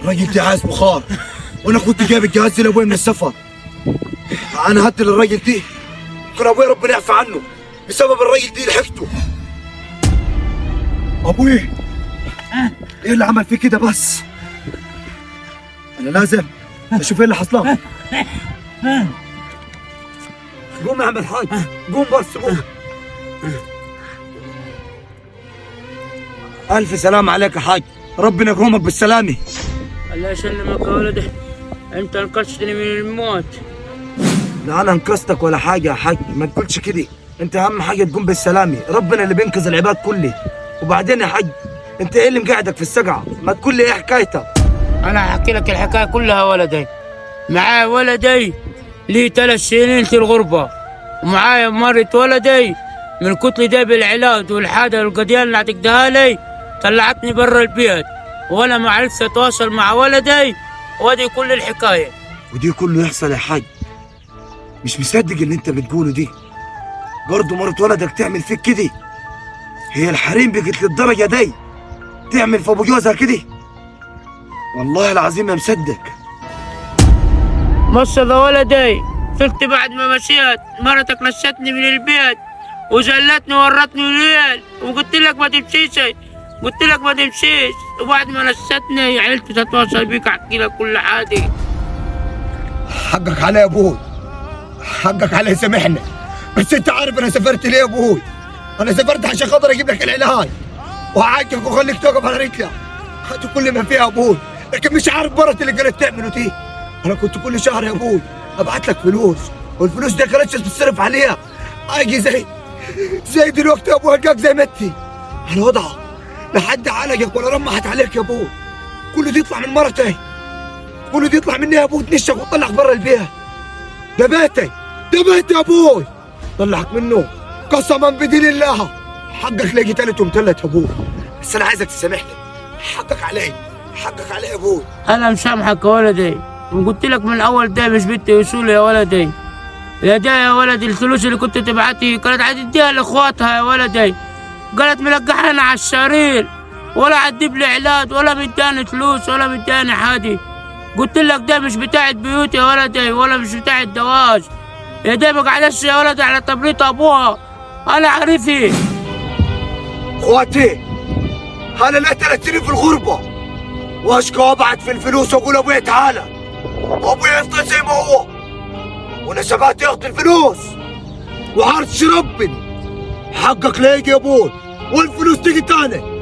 الراجل دي عايز بخار، وانا كنت جايب الجهاز لابوي من السفر. انا هدي للراجل دي، كان ابوي ربنا يعفى عنه بسبب الراجل دي لحقته. ابوي ايه اللي عمل فيه كده بس؟ انا لازم اشوف ايه اللي حصل. قوم يا عم الحاج، قوم بس قوم. الف سلام عليك يا حاج، ربنا يقومك بالسلامه. الله يسلمك يا ولدي، انت انقذتني من الموت. لا انا انقذتك ولا حاجه يا حاج، ما تقولش كده. انت اهم حاجه تقوم بالسلامه، ربنا اللي بينقذ العباد كله. وبعدين يا حاج، انت ايه اللي مقعدك في السقعه؟ ما تقول لي ايه حكايتك؟ انا هحكي لك الحكايه كلها يا ولدي. معايا ولدي لي 3 سنين في الغربه، ومعايا مرت ولدي من كتل ده بالعلاج والحاجه والقضيه اللي هتقدها لي طلعتني برا البيت، وانا ما عرفت اتواصل مع ولدي، ودي كل الحكايه. ودي كله يحصل يا حاج؟ مش مصدق اللي انت بتقوله دي. برضه مرت ولدك تعمل فيك كده؟ هي الحريم بقت للدرجه دي تعمل في ابو جوزها كده؟ والله العظيم ما مصدق. بص يا ولدي، فقت بعد ما مشيت مرتك نشتني من البيت وزلتني ورتني الليل، وقلت لك ما تمشيش، قلت لك ما تمشيش، وبعد ما نشتني عيلتي تتواصل بيك احكي لك كل حاجه. حقك علي يا ابوي، حقك علي، سامحني. بس انت عارف انا سافرت ليه يا ابوي؟ انا سافرت عشان خاطر اجيب لك العلاج وهعالجك واخليك توقف على رجلك. هاتي كل ما فيها يا ابوي، لكن مش عارف مرت اللي قالت تعمله دي. انا كنت كل شهر يا ابوي ابعت لك فلوس، والفلوس دي كانتش تصرف عليها. اجي زي دلوقتي يا ابوي القاك زي ما انت على وضعها، لحد عالجك ولا رمحت عليك يا ابوي. كله دي يطلع من مرتي، كله دي يطلع مني يا ابوي، تنشك وتطلعك بره البيت. ده بيتي، ده بيتي يا ابوي، طلعك منه قسما بدين الله. حقك لاقي تالت ومتلت يا ابوي، بس انا عايزك تسامحني. حقك علي، حقك علي يا ابوي. انا مسامحك يا ولدي، وقلت لك من الاول ده مش بنت وصول يا ولدي. يا ده يا ولدي الفلوس اللي كنت تبعتي كانت هتديها لاخواتها يا ولدي، قالت ملقحانا على السرير، ولا هتجيب لي علاج ولا مداني فلوس ولا مداني حاجه. قلت لك ده مش بتاع البيوت يا ولدي، ولا مش بتاع الزواج. يا ده ما قعدتش يا ولدي على تبريط ابوها، انا عارفه. اخواتي انا لا 3 سنين في الغربه، واشكى وابعت في الفلوس واقول ابويا تعالى، وابويا يفضل زي ما هو، ونسبات ياخد الفلوس وعرش ربنا. حقك لاقي يا ابوي، والفلوس تيجي تاني.